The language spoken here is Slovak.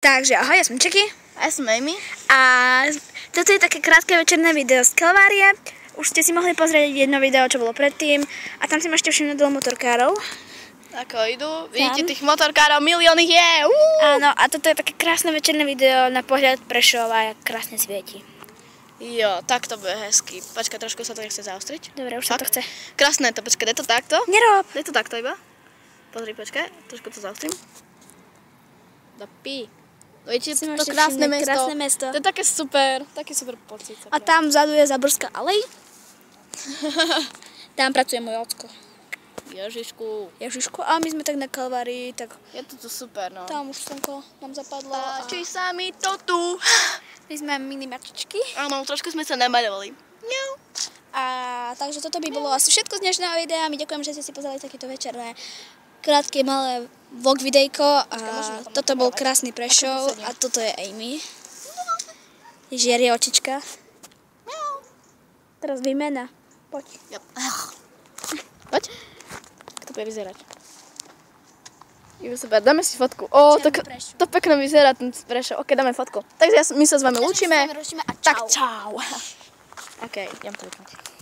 Takže ahoj, ja som Čeky. A ja som Amy. A toto je také krátke večerné video z Kalvárie. Už ste si mohli pozrieť jedno video, čo bolo predtým. A tam si môžete všimnúť dole motorkárov. Ako idú, vidíte tých motorkárov, milión ich je. Áno, a toto je také krásne večerné video na pohľad Prešova, jak krásne svieti. Jo, tak to bude hezky. Počkaj, trošku sa to nechce zaostriť. Dobre, už sa to chce. Krásne je to, počkaj, je to takto? Nerob! Je to takto iba. Pozri, počkaj, trošku to zaostrím. Dopí. Vidíte, to krásne mesto. Krásne mesto. To je taký super pocit. A tam vzadu je Záborská alej. Tam pracuje môj ocko. Ježišku, a my sme tak na Kalvárii, tak... Je to tu super, no. Tam už slnko nám zapadlo. Páči sa mi to tu. My sme mini mačičky. Áno, trošku sme sa namaľovali. A takže toto by bolo asi všetko z dnešného videa. My ďakujem, že ste si pozerali takéto večerné krátke malé vlog videjko. A toto bol krásny Prešov a toto je Amy. Žierie očička. Teraz výmena. Poď. Poď. Ako to bude vyzerať? Super, dáme si fotku. Ó, to pekne vyzerá ten Prešov. Ok, dáme fotku. Takže my sa s vami lúčime. Tak čau. Ok, idem to vypnúť.